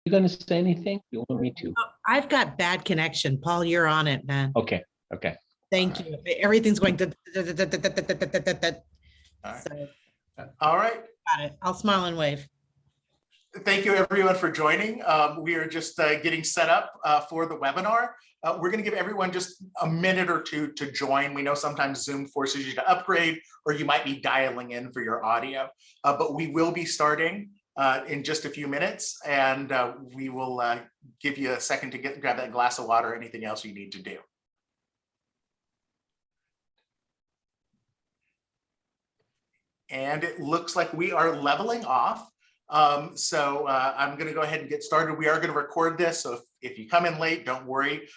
going to say anything? You want me to? I've got bad connection. Paul, you're on it, man. Okay. Okay. Thank you. Everything's going to. All right. Got it. I'll smile and wave. Thank you everyone for joining. We are just getting set up for the webinar. We're going to give everyone just a minute or two to join. We know sometimes Zoom forces you to upgrade, or you might be dialing in for your audio, but we will be starting in just a few minutes, and we will give you a second to grab that glass of water or anything else you need to do. And it looks like we are leveling off. So I'm going to go ahead and get started. We are going to record this, so if you come in late, don't worry.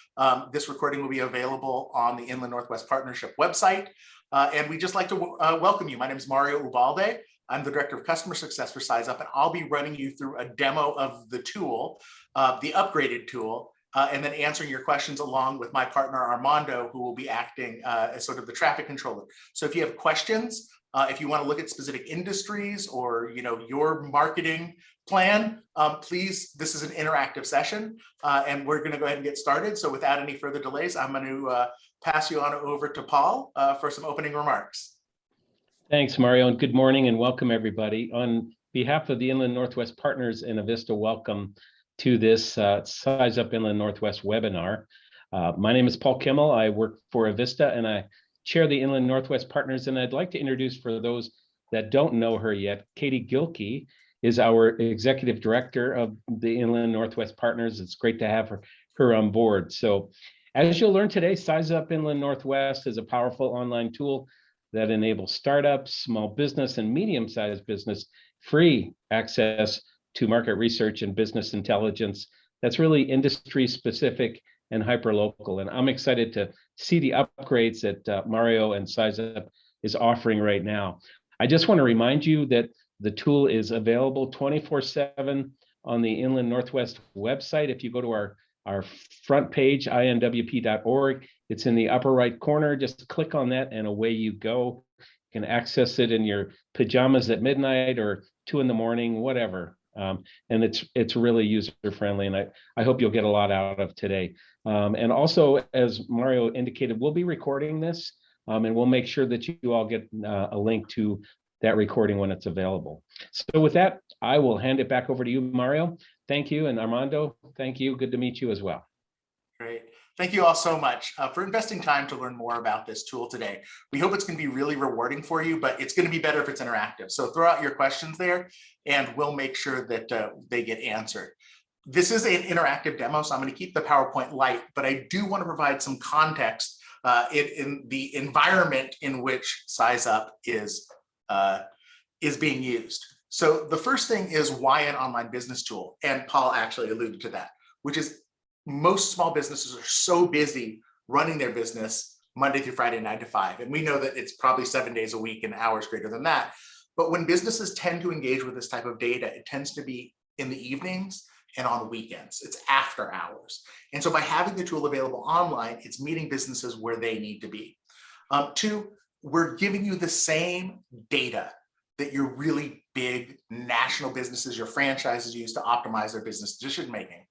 This recording will be available on the Inland Northwest Partnership website. And we just like to welcome you. My name is Mario Ubalde. I'm the Director of Customer Success for SizeUp, and I'll be running you through a demo of the tool, the upgraded tool, and then answering your questions along with my partner Armando, who will be acting as sort of the traffic controller. So if you have questions, if you want to look at specific industries or your marketing plan, please, this is an interactive session, and we're going to go ahead and get started. So without any further delays, I'm going to pass you on over to Paul for some opening remarks. Thanks, Mario, and good morning and welcome everybody. On behalf of the Inland Northwest Partners and Avista, welcome to this Size Up Inland Northwest webinar. My name is Paul Kimmel. I work for Avista and I chair the Inland Northwest Partners, and I'd like to introduce, for those that don't know her yet, Katie Gilkey is our Executive Director of the Inland Northwest Partners. It's great to have her on board. So as you'll learn today, Size Up Inland Northwest is a powerful online tool that enables startups, small business, and medium-sized business free access to market research and business intelligence that's really industry specific and hyper-local. And I'm excited to see the upgrades that Mario and SizeUp is offering right now. I just want to remind you that the tool is available 24/7 on the Inland Northwest website. If you go to our front page, inwp.org, it's in the upper right corner. Just click on that and away you go. You can access it in your pajamas at midnight or 2 in the morning, whatever. And it's really user friendly, and I hope you'll get a lot out of today. And also, as Mario indicated, we'll be recording this, and we'll make sure that you all get a link to that recording when it's available. So with that, I will hand it back over to you, Mario. Thank you, and Armando, thank you. Good to meet you as well. Great. Thank you all so much for investing time to learn more about this tool today. We hope it's going to be really rewarding for you, but it's going to be better if it's interactive. So throw out your questions there, and we'll make sure that they get answered. This is an interactive demo, so I'm going to keep the PowerPoint light, but I do want to provide some context in the environment in which SizeUp is being used. So the first thing is why an online business tool, and Paul actually alluded to that, which is most small businesses are so busy running their business Monday through Friday, 9 to 5. And we know that it's probably 7 days a week and hours greater than that. But when businesses tend to engage with this type of data, it tends to be in the evenings and on weekends. It's after hours. And so by having the tool available online, it's meeting businesses where they need to be. 2, we're giving you the same data that your really big national businesses, your franchises use to optimize their business decision making.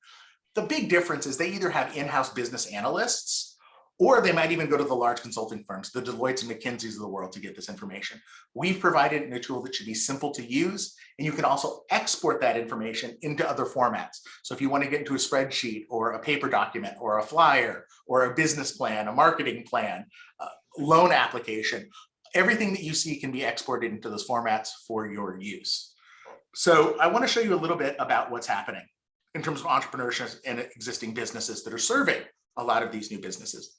The big difference is they either have in-house business analysts, or they might even go to the large consulting firms, the Deloittes and McKinseys of the world, to get this information. We've provided in a tool that should be simple to use, and you can also export that information into other formats. So if you want to get into a spreadsheet or a paper document or a flyer or a business plan, a marketing plan, loan application, everything that you see can be exported into those formats for your use. So I want to show you a little bit about what's happening in terms of entrepreneurship and existing businesses that are serving a lot of these new businesses.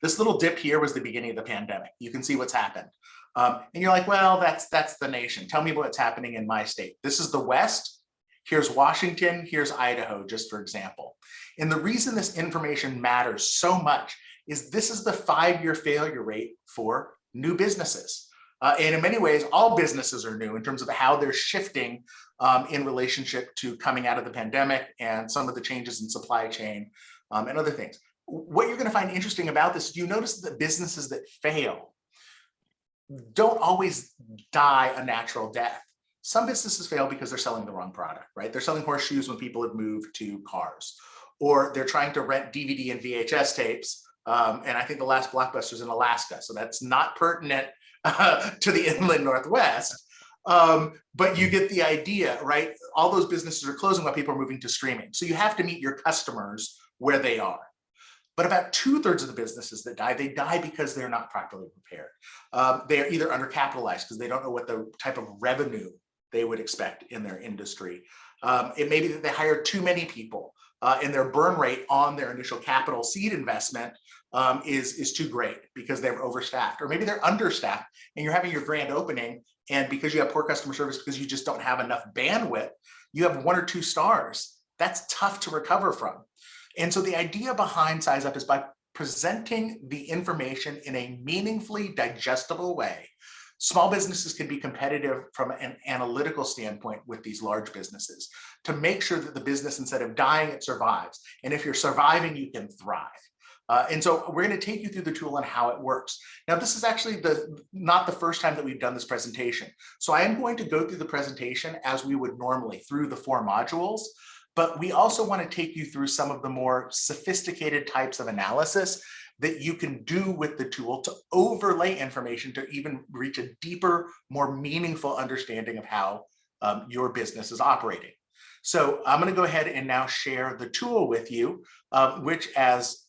This little dip here was the beginning of the pandemic. You can see what's happened. And you're like, well, that's the nation. Tell me what's happening in my state. This is the West. Here's Washington. Here's Idaho, just for example. And the reason this information matters so much is this is the 5-year failure rate for new businesses. And in many ways, all businesses are new in terms of how they're shifting in relationship to coming out of the pandemic and some of the changes in supply chain and other things. What you're going to find interesting about this, you notice that businesses that fail don't always die a natural death. Some businesses fail because they're selling the wrong product, right? They're selling horseshoes when people have moved to cars, or they're trying to rent DVD and VHS tapes. And I think the last Blockbuster's in Alaska, so that's not pertinent to the inland Northwest. But you get the idea, right? All those businesses are closing while people are moving to streaming. So you have to meet your customers where they are. But about 2/3 of the businesses that die, they die because they're not properly prepared. They are either undercapitalized because they don't know what the type of revenue they would expect in their industry. It may be that they hire too many people and their burn rate on their initial capital seed investment is too great because they're overstaffed, or maybe they're understaffed and you're having your grand opening, and because you have poor customer service because you just don't have enough bandwidth, you have 1 or 2 stars. That's tough to recover from. And so the idea behind SizeUp is by presenting the information in a meaningfully digestible way, small businesses can be competitive from an analytical standpoint with these large businesses to make sure that the business, instead of dying, it survives. And if you're surviving, you can thrive. And so we're going to take you through the tool and how it works. Now, this is actually not the first time that we've done this presentation. So I am going to go through the presentation as we would normally through the 4 modules, but we also want to take you through some of the more sophisticated types of analysis that you can do with the tool to overlay information to even reach a deeper, more meaningful understanding of how your business is operating. So I'm going to go ahead and now share the tool with you, which, as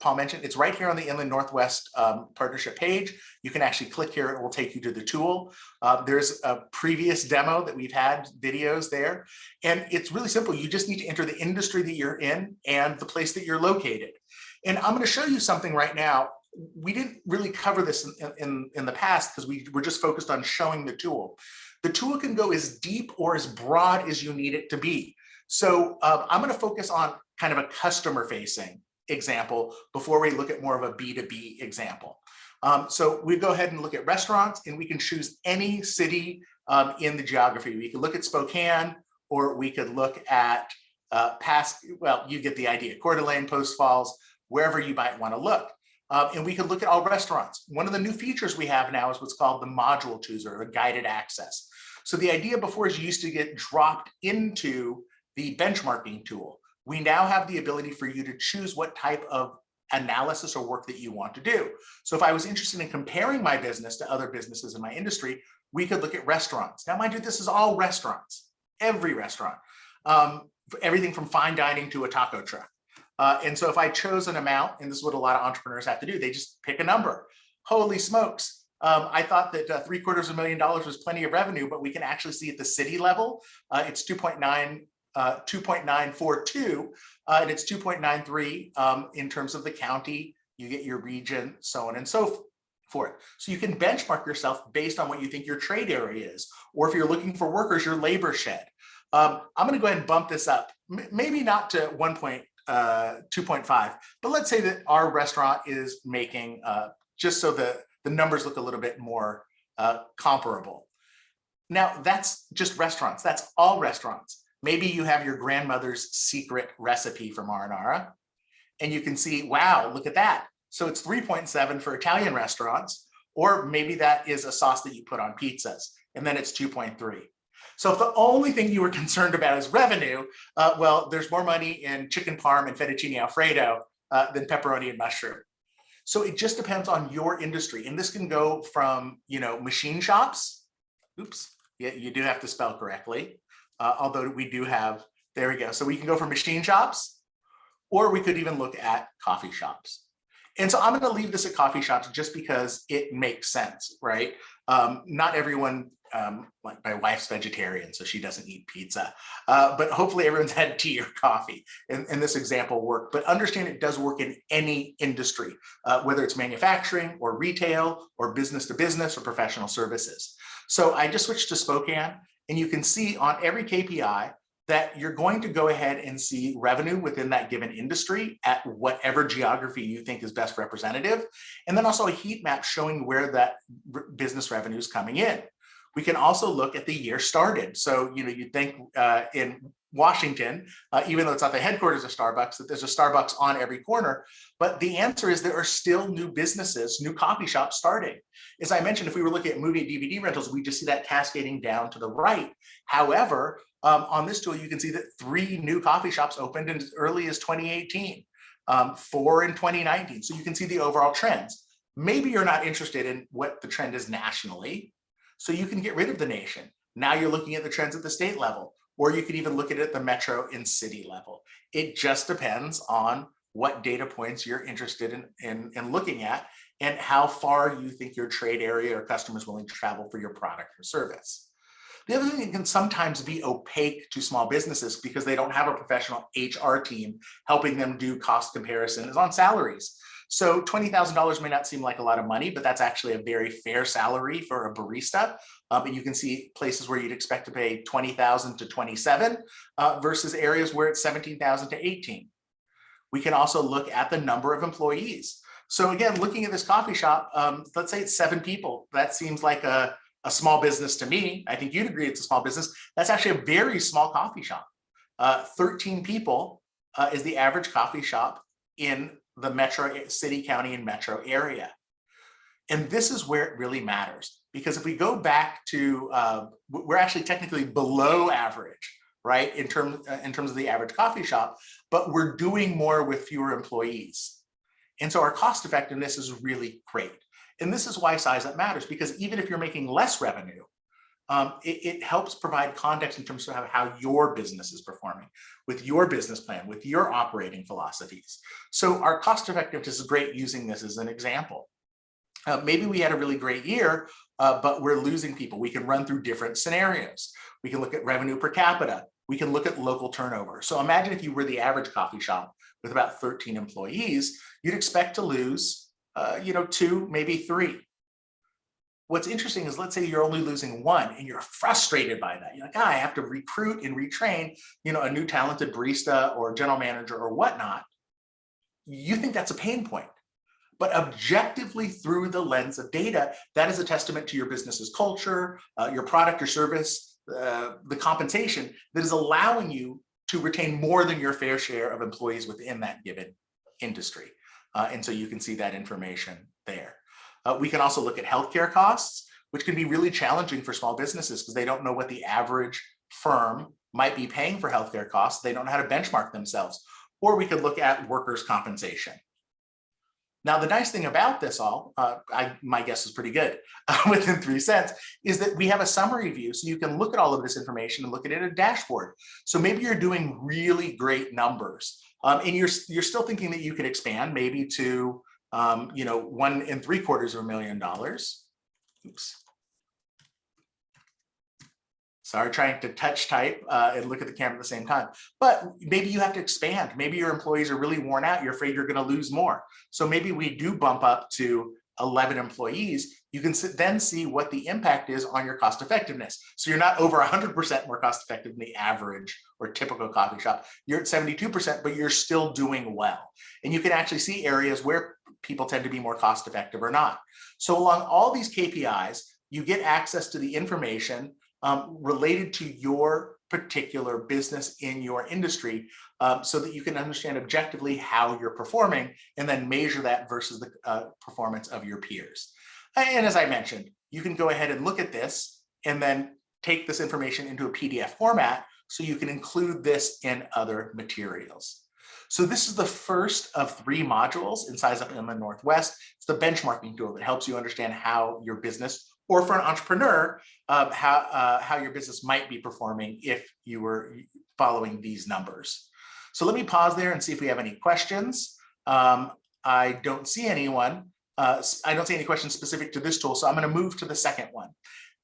Paul mentioned, it's right here on the Inland Northwest partnership page. You can actually click here, it will take you to the tool. There's a previous demo that we've had videos there, and it's really simple. You just need to enter the industry that you're in and the place that you're located. And I'm going to show you something right now. We didn't really cover this in the past because we were just focused on showing the tool. The tool can go as deep or as broad as you need it to be. So I'm going to focus on kind of a customer facing example before we look at more of a B2B example. So we go ahead and look at restaurants, and we can choose any city in the geography. We could look at Spokane, or we could look at well, you get the idea, Coeur d'Alene, Post Falls, wherever you might want to look. And we could look at all restaurants. One of the new features we have now is what's called the module chooser, or guided access. So the idea before is you used to get dropped into the benchmarking tool. We now have the ability for you to choose what type of analysis or work that you want to do. So if I was interested in comparing my business to other businesses in my industry, we could look at restaurants. Now, mind you, this is all restaurants, every restaurant, everything from fine dining to a taco truck. And so if I chose an amount, and this is what a lot of entrepreneurs have to do, they just pick a number. Holy smokes. I thought that $750,000 was plenty of revenue, but we can actually see at the city level, it's 2.942, and it's 2.93 in terms of the county. You get your region, so on and so forth. So you can benchmark yourself based on what you think your trade area is, or if you're looking for workers, your labor shed. I'm going to go ahead and bump this up, maybe not to 2.5, but let's say that our restaurant is making, just so the numbers look a little bit more comparable. Now, that's just restaurants. That's all restaurants. Maybe you have your grandmother's secret recipe from marinara, and you can see, wow, look at that. So it's 3.7 for Italian restaurants, or maybe that is a sauce that you put on pizzas, and then it's 2.3. So if the only thing you were concerned about is revenue, well, there's more money in chicken parm and fettuccine alfredo than pepperoni and mushroom. So it just depends on your industry. And this can go from, machine shops. Oops, yeah, you do have to spell correctly. Although we do have, there we go. So we can go for machine shops, or we could even look at coffee shops. And so I'm going to leave this at coffee shops just because it makes sense, right? Not everyone, like my wife's vegetarian, so she doesn't eat pizza, but hopefully everyone's had tea or coffee, and this example worked. But understand it does work in any industry, whether it's manufacturing or retail or business to business or professional services. So I just switched to Spokane, and you can see on every KPI that you're going to go ahead and see revenue within that given industry at whatever geography you think is best representative. And then also a heat map showing where that business revenue is coming in. We can also look at the year started. So, you think in Washington, even though it's not the headquarters of Starbucks, that there's a Starbucks on every corner. But the answer is there are still new businesses, new coffee shops starting. As I mentioned, if we were looking at movie and DVD rentals, we just see that cascading down to the right. However, on this tool, you can see that 3 new coffee shops opened as early as 2018, 4 in 2019. So you can see the overall trends. Maybe you're not interested in what the trend is nationally, so you can get rid of the nation. Now you're looking at the trends at the state level, or you could even look at it at the metro and city level. It just depends on what data points you're interested in looking at and how far you think your trade area or customer is willing to travel for your product or service. The other thing that can sometimes be opaque to small businesses because they don't have a professional HR team helping them do cost comparison is on salaries. So $20,000 may not seem like a lot of money, but that's actually a very fair salary for a barista. And you can see places where you'd expect to pay $20,000 to $27,000 versus areas where it's $17,000 to $18,000. We can also look at the number of employees. So again, looking at this coffee shop, let's say it's 7 people. That seems like a small business to me. I think you'd agree it's a small business. That's actually a very small coffee shop. 13 people is the average coffee shop in the metro city, county, and metro area. And this is where it really matters, because if we go back to, we're actually technically below average, right? In terms of the average coffee shop, but we're doing more with fewer employees. And so our cost effectiveness is really great. And this is why size up matters, because even if you're making less revenue, it helps provide context in terms of how your business is performing with your business plan, with your operating philosophies. So our cost effectiveness is great using this as an example. Maybe we had a really great year, but we're losing people. We can run through different scenarios. We can look at revenue per capita. We can look at local turnover. So imagine if you were the average coffee shop with about 13 employees, you'd expect to lose 2, maybe 3. What's interesting is, let's say you're only losing 1 and you're frustrated by that. You're like, I have to recruit and retrain, a new talented barista or general manager or whatnot. You think that's a pain point. But objectively, through the lens of data, that is a testament to your business's culture, your product or service, the compensation that is allowing you to retain more than your fair share of employees within that given industry. And so you can see that information there. We can also look at healthcare costs, which can be really challenging for small businesses because they don't know what the average firm might be paying for healthcare costs. They don't know how to benchmark themselves. Or we could look at workers' compensation. Now, the nice thing about this all, my guess is pretty good, within 3 cents, is that we have a summary view. So you can look at all of this information and look at it in a dashboard. So maybe you're doing really great numbers and you're still thinking that you could expand maybe to $1.75 million. Oops. Sorry, trying to touch type and look at the camera at the same time. But maybe you have to expand. Maybe your employees are really worn out. You're afraid you're going to lose more. So maybe we do bump up to 11 employees. You can then see what the impact is on your cost effectiveness. So you're not over 100% more cost effective than the average or typical coffee shop. You're at 72%, but you're still doing well. And you can actually see areas where people tend to be more cost effective or not. So along all these KPIs, you get access to the information related to your particular business in your industry so that you can understand objectively how you're performing and then measure that versus the performance of your peers. And as I mentioned, you can go ahead and look at this and then take this information into a PDF format so you can include this in other materials. So this is the first of 3 modules in Size Up Inland Northwest. It's the benchmarking tool that helps you understand how your business, or for an entrepreneur, how your business might be performing if you were following these numbers. So let me pause there and see if we have any questions. I don't see anyone. I don't see any questions specific to this tool, so I'm going to move to the second one.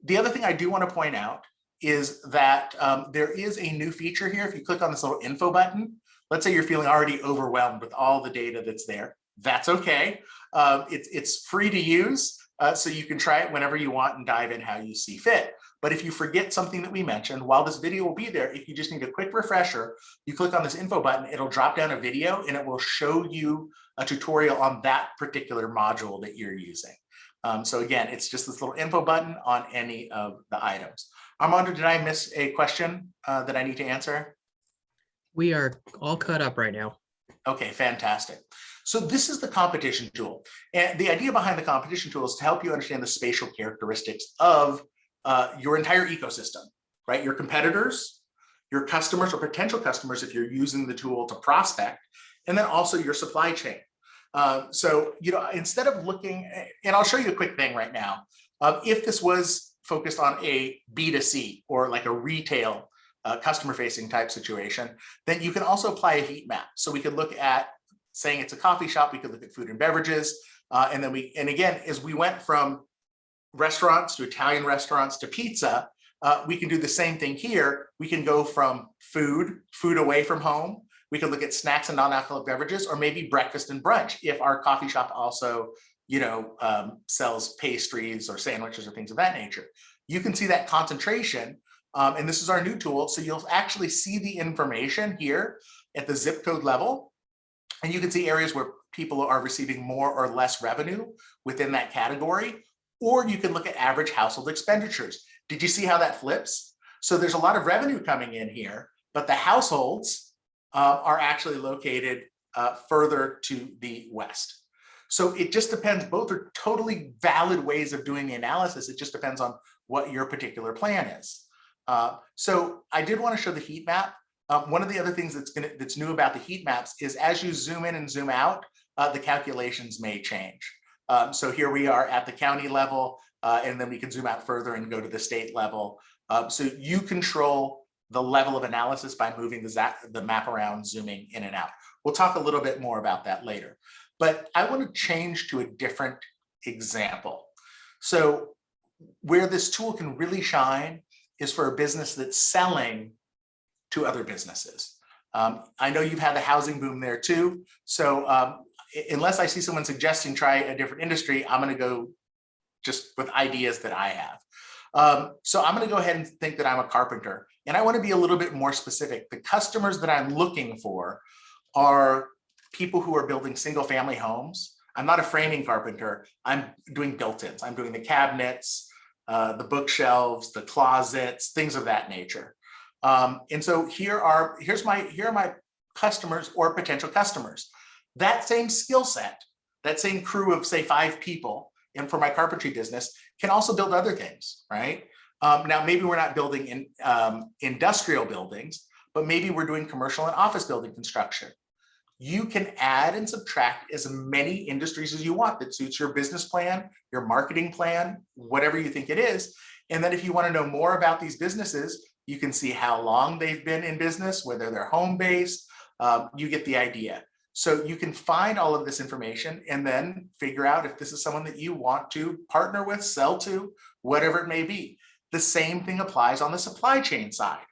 The other thing I do want to point out is that there is a new feature here. If you click on this little info button, let's say you're feeling already overwhelmed with all the data that's there. That's okay. It's free to use. So you can try it whenever you want and dive in how you see fit. But if you forget something that we mentioned, while this video will be there, if you just need a quick refresher, you click on this info button, it'll drop down a video and it will show you a tutorial on that particular module that you're using. So again, it's just this little info button on any of the items. Armando, did I miss a question that I need to answer? We are all caught up right now. Okay, fantastic. So this is the competition tool. And the idea behind the competition tool is to help you understand the spatial characteristics of your entire ecosystem, right? Your competitors, your customers or potential customers if you're using the tool to prospect, and then also your supply chain. So, instead of looking, and I'll show you a quick thing right now. If this was focused on a B2C or like a retail customer facing type situation, then you can also apply a heat map. So we could look at saying it's a coffee shop, we could look at food and beverages. And again, as we went from restaurants to Italian restaurants to pizza, we can do the same thing here. We can go from food away from home. We can look at snacks and non-alcoholic beverages, or maybe breakfast and brunch if our coffee shop also, sells pastries or sandwiches or things of that nature. You can see that concentration. And this is our new tool. So you'll actually see the information here at the zip code level. And you can see areas where people are receiving more or less revenue within that category. Or you can look at average household expenditures. Did you see how that flips? So there's a lot of revenue coming in here, but the households are actually located further to the west. So it just depends. Both are totally valid ways of doing the analysis. It just depends on what your particular plan is. So I did want to show the heat map. One of the other things that's new about the heat maps is as you zoom in and zoom out, the calculations may change. So here we are at the county level, and then we can zoom out further and go to the state level. So you control the level of analysis by moving the map around, zooming in and out. We'll talk a little bit more about that later. But I want to change to a different example. So where this tool can really shine is for a business that's selling to other businesses. I know you've had the housing boom there too. So unless I see someone suggesting try a different industry, I'm going to go just with ideas that I have. So I'm going to go ahead and think that I'm a carpenter, and I want to be a little bit more specific. The customers that I'm looking for are people who are building single family homes. I'm not a framing carpenter. I'm doing built-ins. I'm doing the cabinets, the bookshelves, the closets, things of that nature. And so here are my customers or potential customers. That same skill set, that same crew of say 5 people, and for my carpentry business can also build other things, right? Now, maybe we're not building in industrial buildings, but maybe we're doing commercial and office building construction. You can add and subtract as many industries as you want that suits your business plan, your marketing plan, whatever you think it is. And then if you want to know more about these businesses, you can see how long they've been in business, whether they're home-based, you get the idea. So you can find all of this information and then figure out if this is someone that you want to partner with, sell to, whatever it may be. The same thing applies on the supply chain side.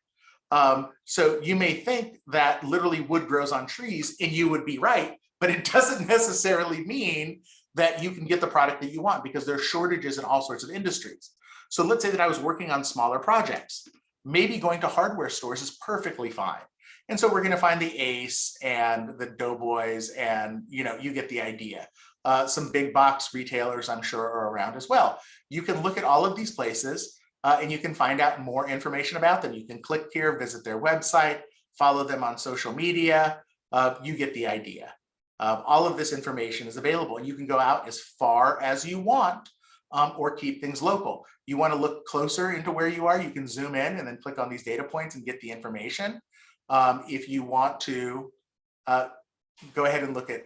So you may think that literally wood grows on trees, and you would be right, but it doesn't necessarily mean that you can get the product that you want, because there are shortages in all sorts of industries. So let's say that I was working on smaller projects. Maybe going to hardware stores is perfectly fine. And so we're going to find the Ace and the Doughboys, and you get the idea. Some big box retailers, I'm sure, are around as well. You can look at all of these places and you can find out more information about them. You can click here, visit their website, follow them on social media. You get the idea. All of this information is available, and you can go out as far as you want or keep things local. You want to look closer into where you are, you can zoom in and then click on these data points and get the information. If you want to go ahead and look at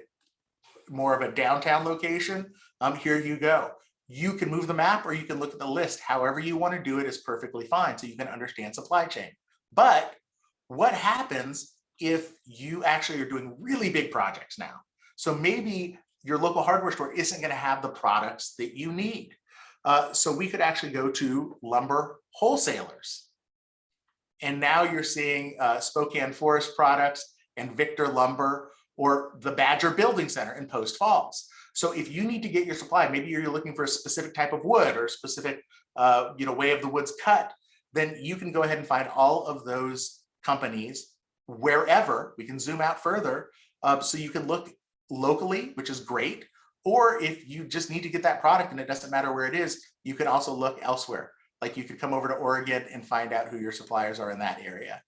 more of a downtown location, here you go. You can move the map, or you can look at the list. However you want to do it is perfectly fine, so you can understand supply chain. But what happens if you actually are doing really big projects now? So maybe your local hardware store isn't going to have the products that you need. So we could actually go to lumber wholesalers. And now you're seeing Spokane Forest Products and Victor Lumber, or the Badger Building Center in Post Falls. So if you need to get your supply, maybe you're looking for a specific type of wood or a specific way of the wood's cut, then you can go ahead and find all of those companies wherever. We can zoom out further, so you can look locally, which is great. Or if you just need to get that product and it doesn't matter where it is, you can also look elsewhere. Like you could come over to Oregon and find out who your suppliers are in that area.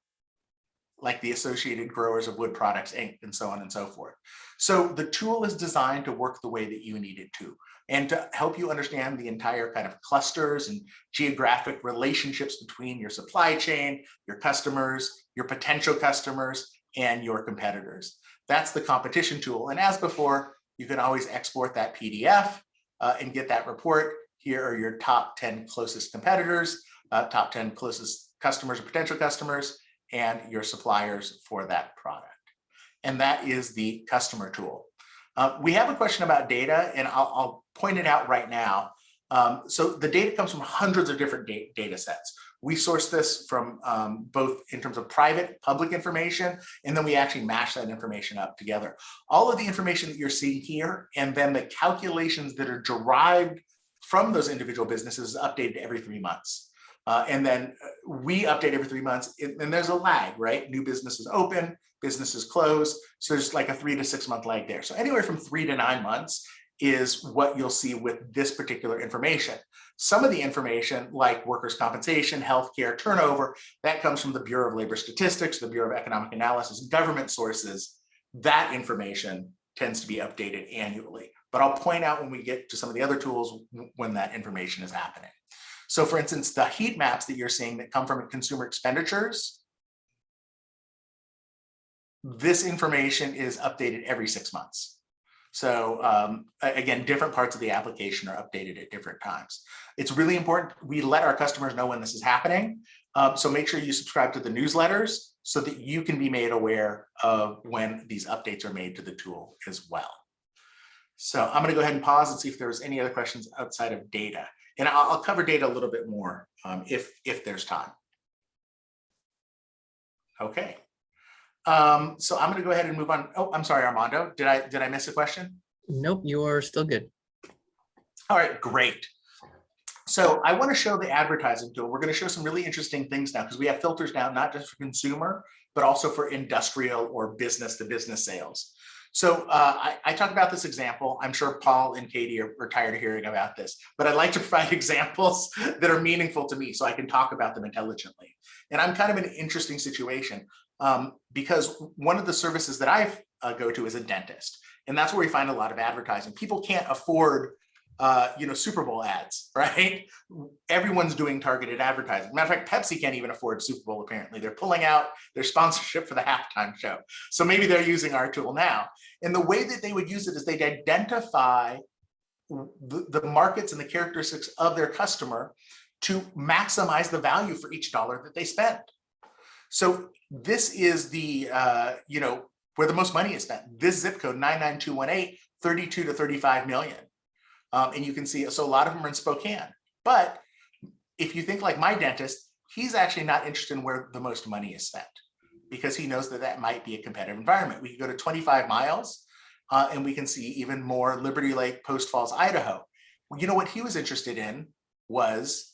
like the Associated Growers of Wood Products, Inc., and so on and so forth. So the tool is designed to work the way that you need it to, and to help you understand the entire kind of clusters and geographic relationships between your supply chain, your customers, your potential customers, and your competitors. That's the competition tool. And as before, you can always export that PDF and get that report. Here are your top 10 closest competitors, top 10 closest customers or potential customers, and your suppliers for that product. And that is the customer tool. We have a question about data, and I'll point it out right now. So the data comes from hundreds of different data sets. We source this from both in terms of private, public information, and then we actually mash that information up together. All of the information that you're seeing here, and then the calculations that are derived from those individual businesses is updated every 3 months. And then we update every 3 months, and there's a lag, right? New businesses open, businesses close. So there's like a 3 to 6 month lag there. So anywhere from 3 to 9 months is what you'll see with this particular information. Some of the information like workers' compensation, healthcare, turnover, that comes from the Bureau of Labor Statistics, the Bureau of Economic Analysis, government sources. That information tends to be updated annually. But I'll point out when we get to some of the other tools when that information is happening. So for instance, the heat maps that you're seeing that come from consumer expenditures, this information is updated every 6 months. So again, different parts of the application are updated at different times. It's really important we let our customers know when this is happening. So make sure you subscribe to the newsletters so that you can be made aware of when these updates are made to the tool as well. So I'm going to go ahead and pause and see if there's any other questions outside of data. And I'll cover data a little bit more if there's time. Okay. So I'm going to go ahead and move on. Oh, I'm sorry, Armando. Did I miss a question? Nope, you are still good. All right, great. So I want to show the advertising tool. We're going to show some really interesting things now because we have filters now, not just for consumer, but also for industrial or business to business sales. So I talk about this example. I'm sure Paul and Katie are tired of hearing about this, but I'd like to provide examples that are meaningful to me so I can talk about them intelligently. And I'm kind of in an interesting situation because one of the services that I go to is a dentist. And that's where we find a lot of advertising. People can't afford Super Bowl ads, right? Everyone's doing targeted advertising. Matter of fact, Pepsi can't even afford Super Bowl, apparently. They're pulling out their sponsorship for the halftime show. So maybe they're using our tool now. And the way that they would use it is they'd identify the markets and the characteristics of their customer to maximize the value for each dollar that they spend. So this is the, where the most money is spent. This zip code, 99218, 32 to 35 million. And you can see, so a lot of them are in Spokane. But if you think like my dentist, he's actually not interested in where the most money is spent because he knows that that might be a competitive environment. We can go to 25 miles and we can see even more Liberty Lake, Post Falls, Idaho. Well, you know what he was interested in was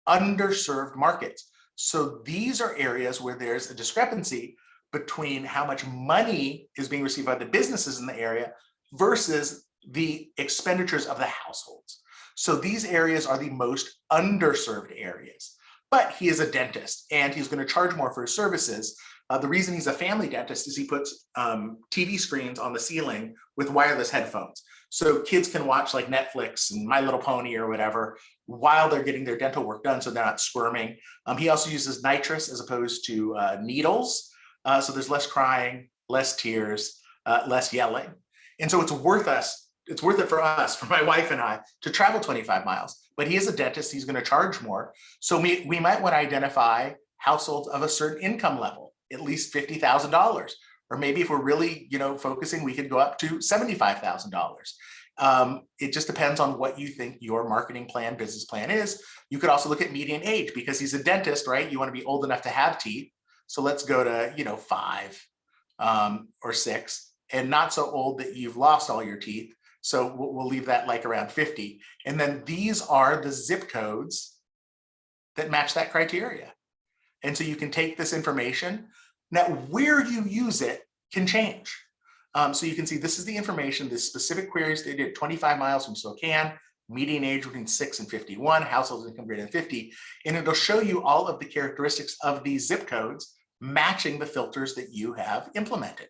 underserved markets. So these are areas where there's a discrepancy between how much money is being received by the businesses in the area versus the expenditures of the households. So these areas are the most underserved areas. But he is a dentist and he's going to charge more for his services. The reason he's a family dentist is he puts TV screens on the ceiling with wireless headphones. So kids can watch like Netflix and My Little Pony or whatever while they're getting their dental work done so they're not squirming. He also uses nitrous as opposed to needles. So there's less crying, less tears, less yelling. And so it's worth it for us, for my wife and I, to travel 25 miles. But he is a dentist, he's going to charge more. So we might want to identify households of a certain income level, at least $50,000. Or maybe if we're really, focusing, we could go up to $75,000. It just depends on what you think your marketing plan, business plan is. You could also look at median age because he's a dentist, right? You want to be old enough to have teeth. So let's go to, 5 or 6, and not so old that you've lost all your teeth. So we'll leave that like around 50. And then these are the zip codes that match that criteria. And so you can take this information. Now, where you use it can change. So you can see this is the information, the specific queries they did 25 miles from Spokane, median age between 6 and 51, household income greater than 50. And it'll show you all of the characteristics of these zip codes matching the filters that you have implemented.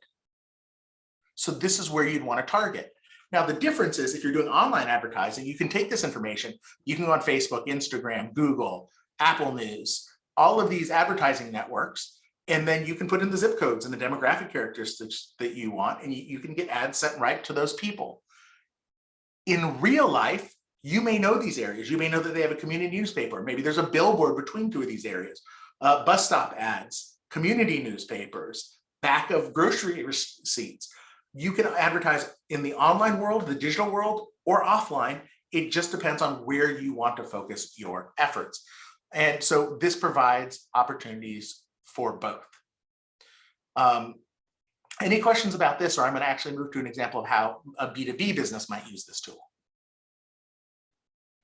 So this is where you'd want to target. Now, the difference is if you're doing online advertising, you can take this information, you can go on Facebook, Instagram, Google, Apple News, all of these advertising networks, and then you can put in the zip codes and the demographic characteristics that you want, and you can get ads sent right to those people. In real life, you may know these areas. You may know that they have a community newspaper. Maybe there's a billboard between two of these areas, bus stop ads, community newspapers, back of grocery receipts. You can advertise in the online world, the digital world, or offline. It just depends on where you want to focus your efforts. And so this provides opportunities for both. Any questions about this, or I'm going to actually move to an example of how a B2B business might use this tool.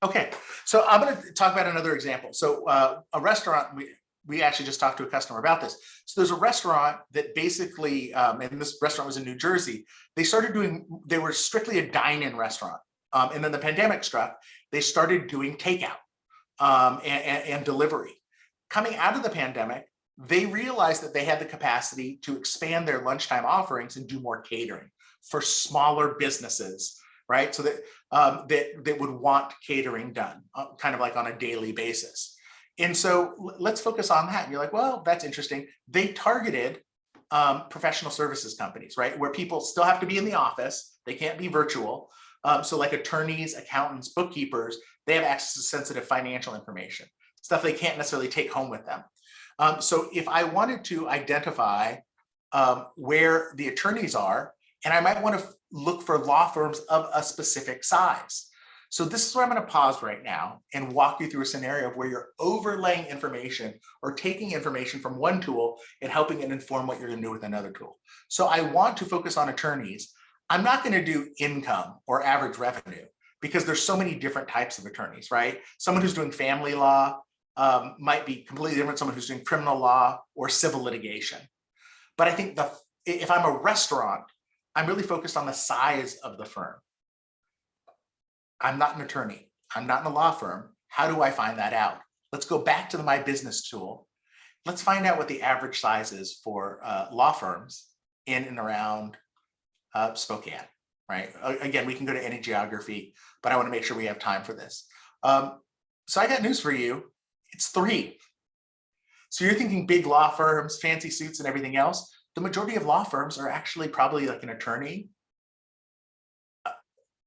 Okay, so I'm going to talk about another example. So a restaurant, we actually just talked to a customer about this. So there's a restaurant that basically, and this restaurant was in New Jersey, they were strictly a dine-in restaurant. And then the pandemic struck, they started doing takeout and delivery. Coming out of the pandemic, they realized that they had the capacity to expand their lunchtime offerings and do more catering for smaller businesses, right? So that that would want catering done kind of like on a daily basis. And so let's focus on that. And you're like, well, that's interesting. They targeted professional services companies, right? Where people still have to be in the office. They can't be virtual. So like attorneys, accountants, bookkeepers, they have access to sensitive financial information, stuff they can't necessarily take home with them. So if I wanted to identify where the attorneys are, and I might want to look for law firms of a specific size. So this is where I'm going to pause right now and walk you through a scenario of where you're overlaying information or taking information from one tool and helping it inform what you're going to do with another tool. So I want to focus on attorneys. I'm not going to do income or average revenue because there's so many different types of attorneys, right? Someone who's doing family law might be completely different, someone who's doing criminal law or civil litigation. But I think if I'm a restaurant, I'm really focused on the size of the firm. I'm not an attorney. I'm not in a law firm. How do I find that out? Let's go back to the My Business tool. Let's find out what the average size is for law firms in and around Spokane, right? Again, we can go to any geography, but I want to make sure we have time for this. So I got news for you. It's 3. So you're thinking big law firms, fancy suits and everything else. The majority of law firms are actually probably like an attorney,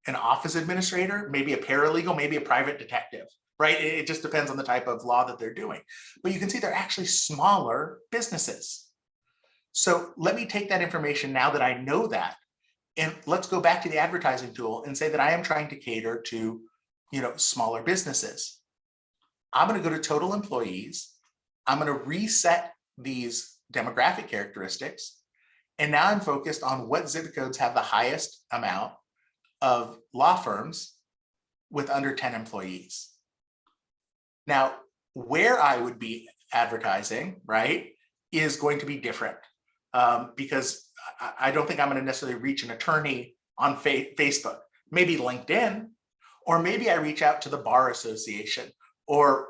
an office administrator, maybe a paralegal, maybe a private detective, right? It just depends on the type of law that they're doing. But you can see they're actually smaller businesses. So let me take that information now that I know that, and let's go back to the advertising tool and say that I am trying to cater to, smaller businesses. I'm going to go to total employees. I'm going to reset these demographic characteristics. And now I'm focused on what zip codes have the highest amount of law firms with under 10 employees. Now, where I would be advertising, right, is going to be different because I don't think I'm going to necessarily reach an attorney on Facebook, maybe LinkedIn, or maybe I reach out to the bar association or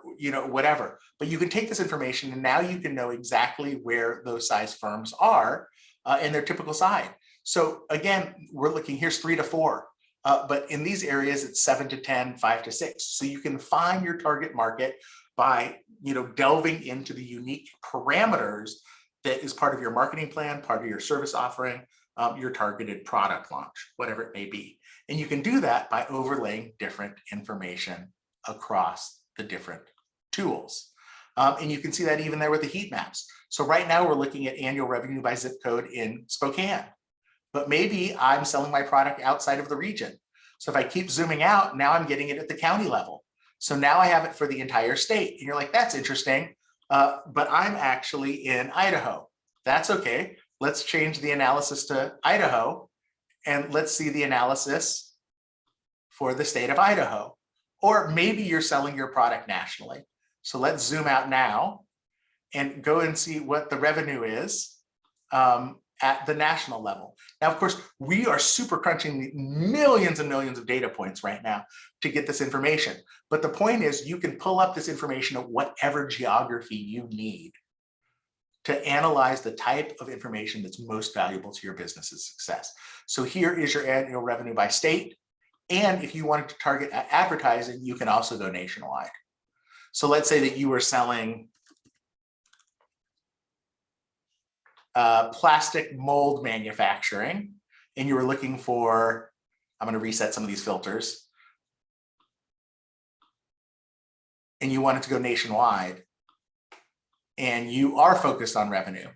whatever. But you can take this information and now you can know exactly where those size firms are and their typical size. So again, we're looking, here's 3 to 4. But in these areas, it's 7 to 10, 5 to 6. So you can find your target market by delving into the unique parameters that is part of your marketing plan, part of your service offering, your targeted product launch, whatever it may be. And you can do that by overlaying different information across the different tools. And you can see that even there with the heat maps. So right now we're looking at annual revenue by zip code in Spokane. But maybe I'm selling my product outside of the region. So if I keep zooming out, now I'm getting it at the county level. So now I have it for the entire state. And you're like, that's interesting, but I'm actually in Idaho. That's okay. Let's change the analysis to Idaho and let's see the analysis for the state of Idaho. Or maybe you're selling your product nationally. So let's zoom out now and go and see what the revenue is at the national level. Now, of course, we are super crunching millions and millions of data points right now to get this information. But the point is you can pull up this information at whatever geography you need to analyze the type of information that's most valuable to your business's success. So here is your annual revenue by state. And if you wanted to target advertising, you can also go nationwide. So let's say that you were selling plastic mold manufacturing, and you were looking for, I'm going to reset some of these filters, and you wanted to go nationwide, and you are focused on revenue.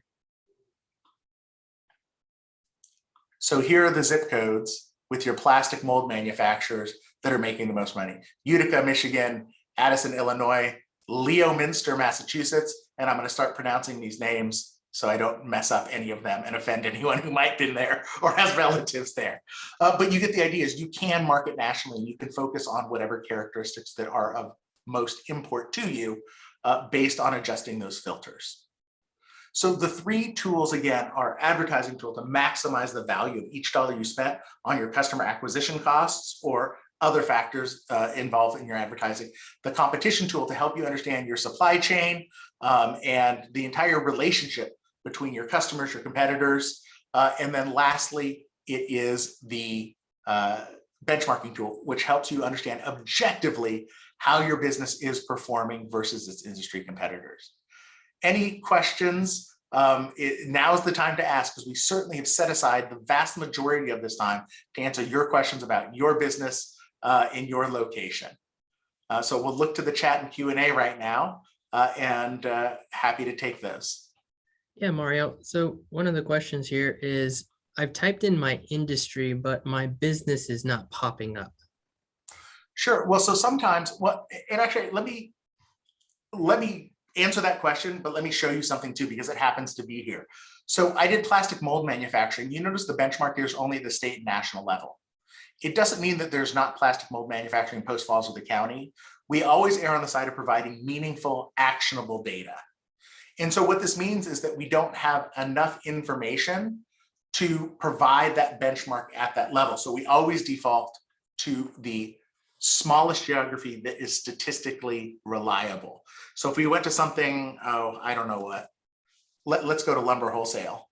So here are the zip codes with your plastic mold manufacturers that are making the most money. Utica, Michigan, Addison, Illinois, Leominster, Massachusetts, and I'm going to start pronouncing these names so I don't mess up any of them and offend anyone who might have been there or has relatives there. But you get the idea is you can market nationally. You can focus on whatever characteristics that are of most import to you based on adjusting those filters. So the three tools, again, are advertising tool to maximize the value of each dollar you spent on your customer acquisition costs or other factors involved in your advertising. The competition tool to help you understand your supply chain and the entire relationship between your customers, your competitors. And then lastly, it is the benchmarking tool, which helps you understand objectively how your business is performing versus its industry competitors. Any questions? Now is the time to ask, because we certainly have set aside the vast majority of this time to answer your questions about your business in your location. So we'll look to the chat and Q&A right now and happy to take those. Yeah, Mario. So one of the questions here is, I've typed in my industry, but my business is not popping up. Sure. Well, so sometimes and actually let me answer that question, but let me show you something too, because it happens to be here. So I did plastic mold manufacturing. You notice the benchmark here is only at the state and national level. It doesn't mean that there's not plastic mold manufacturing in Post Falls or the county. We always err on the side of providing meaningful, actionable data. And so what this means is that we don't have enough information to provide that benchmark at that level. So we always default to the smallest geography that is statistically reliable. So if we went to something, I don't know what, let's go to lumber wholesale.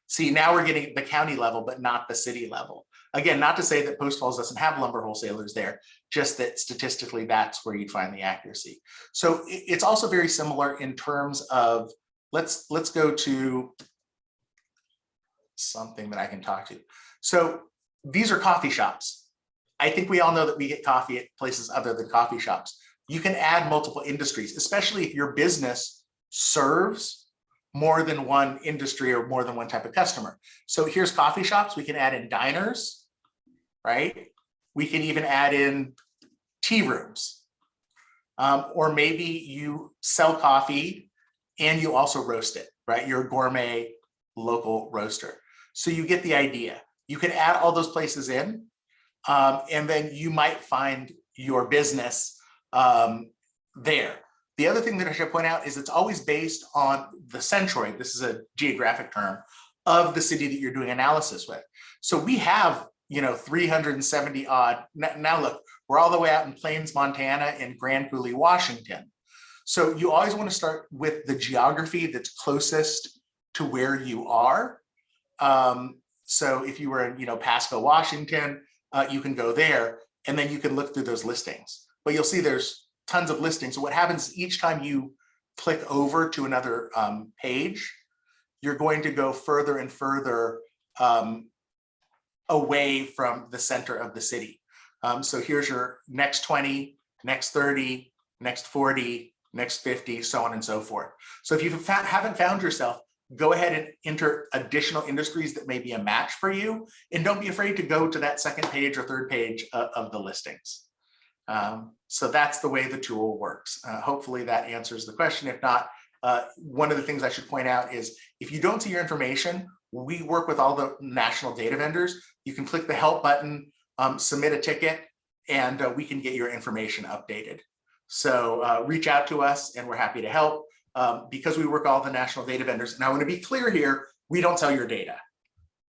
See, now we're getting the county level, but not the city level. Again, not to say that Post Falls doesn't have lumber wholesalers there, just that statistically that's where you'd find the accuracy. So it's also very similar in terms of, let's go to something that I can talk to. So these are coffee shops. I think we all know that we get coffee at places other than coffee shops. You can add multiple industries, especially if your business serves more than one industry or more than one type of customer. So here's coffee shops. We can add in diners, right? We can even add in tea rooms. Or maybe you sell coffee and you also roast it, right? You're a gourmet local roaster. So you get the idea. You can add all those places in, and then you might find your business there. The other thing that I should point out is it's always based on the centroid, this is a geographic term, of the city that you're doing analysis with. So we have, 370 odd. Now look, we're all the way out in Plains, Montana and Grand Coulee, Washington. So you always want to start with the geography that's closest to where you are. So if you were in, Pasco, Washington, you can go there and then you can look through those listings. But you'll see there's tons of listings. So what happens each time you click over to another page, you're going to go further and further away from the center of the city. So here's your next 20, next 30, next 40, next 50, so on and so forth. So if you haven't found yourself, go ahead and enter additional industries that may be a match for you. And don't be afraid to go to that second page or third page of the listings. So that's the way the tool works. Hopefully that answers the question. If not, one of the things I should point out is if you don't see your information, we work with all the national data vendors. You can click the help button, submit a ticket, and we can get your information updated. So reach out to us and we're happy to help because we work with all the national data vendors. And I want to be clear here, we don't sell your data.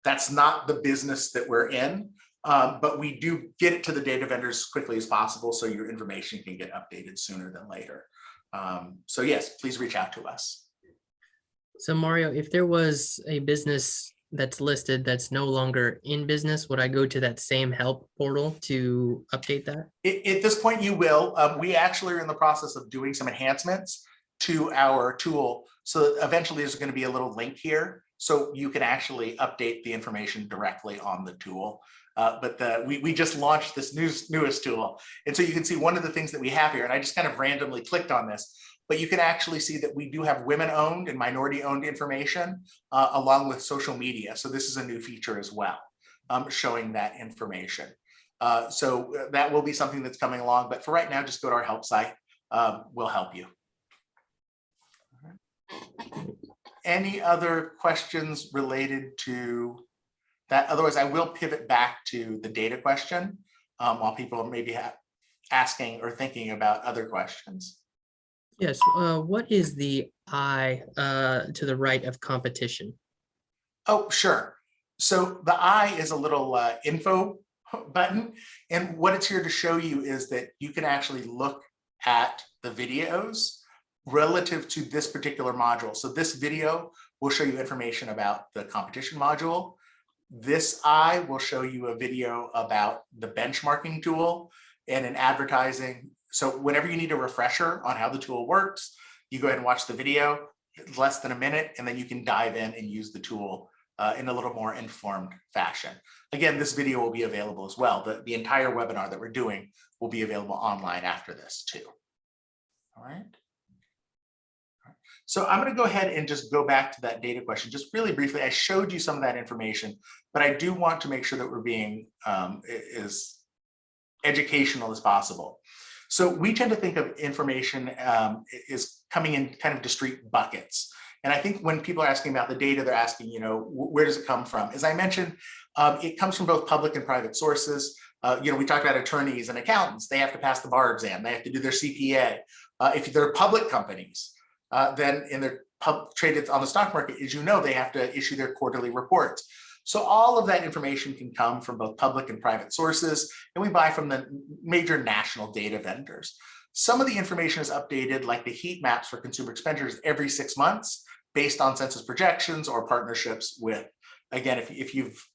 That's not the business that we're in. But we do get it to the data vendors as quickly as possible so your information can get updated sooner than later. So yes, please reach out to us. So Mario, if there was a business that's listed that's no longer in business, would I go to that same help portal to update that? At this point, you will. We actually are in the process of doing some enhancements to our tool. So eventually there's going to be a little link here. So you can actually update the information directly on the tool. We just launched this newest tool. And so you can see one of the things that we have here, and I just kind of randomly clicked on this, but you can actually see that we do have women-owned and minority-owned information along with social media. So this is a new feature as well, showing that information. So that will be something that's coming along. But for right now, just go to our help site. We'll help you. Any other questions related to that? Otherwise, I will pivot back to the data question while people are maybe asking or thinking about other questions. Yes. What is the I to the right of competition? Oh, sure. So the I is a little info button. And what it's here to show you is that you can actually look at the videos relative to this particular module. So this video will show you information about the competition module. This I will show you a video about the benchmarking tool and in advertising. So whenever you need a refresher on how the tool works, you go ahead and watch the video, less than a minute, and then you can dive in and use the tool in a little more informed fashion. Again, this video will be available as well. The entire webinar that we're doing will be available online after this too. All right. So I'm going to go ahead and just go back to that data question just really briefly. I showed you some of that information, but I do want to make sure that we're being as educational as possible. So we tend to think of information is coming in kind of discrete buckets. And I think when people are asking about the data, they're asking, you know, where does it come from? As I mentioned, it comes from both public and private sources. You know, we talked about attorneys and accountants. They have to pass the bar exam. They have to do their CPA. If they're public companies, then in their traded on the stock market, as you know, they have to issue their quarterly reports. So all of that information can come from both public and private sources, and we buy from the major national data vendors. Some of the information is updated, like the heat maps for consumer expenditures, every 6 months based on census projections or partnerships with, again, if you've,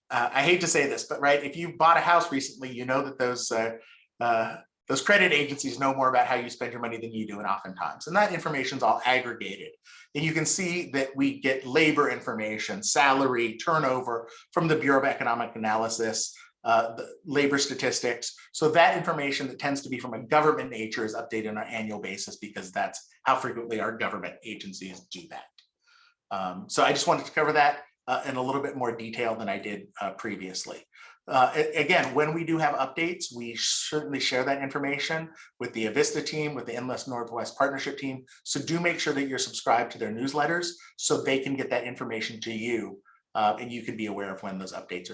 I hate to say this, but right, if you bought a house recently, you know that those credit agencies know more about how you spend your money than you do, and oftentimes, and that information is all aggregated. And you can see that we get labor information, salary, turnover from the Bureau of Economic Analysis, the labor statistics. So that information that tends to be from a government nature is updated on an annual basis because that's how frequently our government agencies do that. So I just wanted to cover that in a little bit more detail than I did previously. Again, when we do have updates, we certainly share that information with the Avista team, with the Inland Northwest Partnership team. So do make sure that you're subscribed to their newsletters so they can get that information to you and you can be aware of when those updates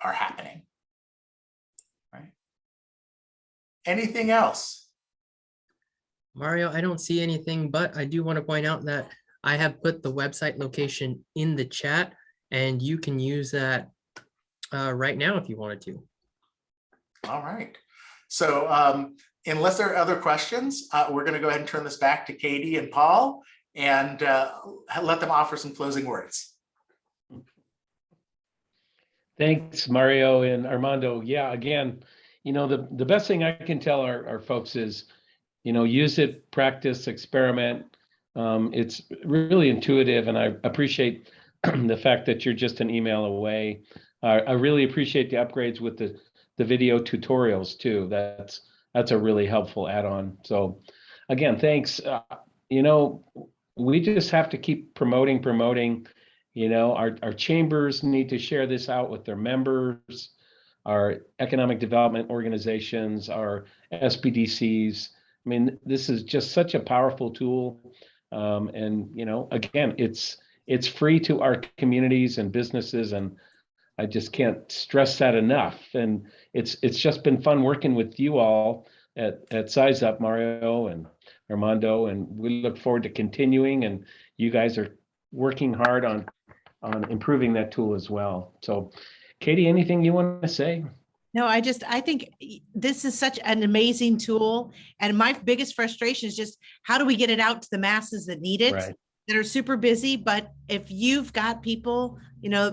are happening. Right. Anything else? Mario, I don't see anything, but I do want to point out that I have put the website location in the chat and you can use that right now if you wanted to. All right. So unless there are other questions, we're going to go ahead and turn this back to Katie and Paul and let them offer some closing words. Thanks, Mario and Armando. Yeah, again, you know, the best thing I can tell our folks is, you know, use it, practice, experiment. It's really intuitive, and I appreciate the fact that you're just an email away. I really appreciate the upgrades with the video tutorials too. That's a really helpful add-on. So again, thanks. You know, we just have to keep promoting. You know, our chambers need to share this out with their members, our economic development organizations, our SBDCs. I mean, this is just such a powerful tool. And, you know, again, it's free to our communities and businesses, and I just can't stress that enough. And it's just been fun working with you all at SizeUp, Mario and Armando, and we look forward to continuing. And you guys are working hard on improving that tool as well. So, Katie, anything you want to say? No, I think this is such an amazing tool. And my biggest frustration is just how do we get it out to the masses that need it? Right. that are super busy, but if you've got people,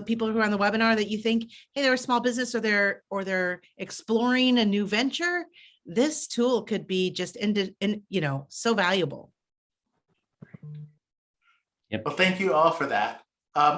people who are on the webinar that you think, hey, they're a small business or they're exploring a new venture, this tool could be just so valuable. Well, thank you all for that.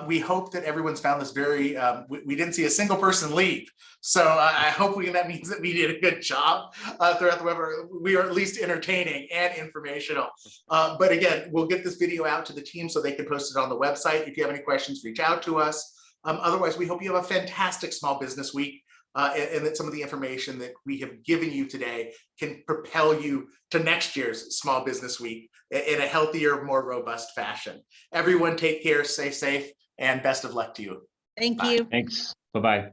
We hope that everyone's found this very, we didn't see a single person leave. So I hope that means that we did a good job throughout the webinar. We are at least entertaining and informational. But again, we'll get this video out to the team so they can post it on the website. If you have any questions, reach out to us. Otherwise, we hope you have a fantastic small business week and that some of the information that we have given you today can propel you to next year's small business week in a healthier, more robust fashion. Everyone take care, stay safe, and best of luck to you. Thank Bye. you. Thanks. Bye-bye.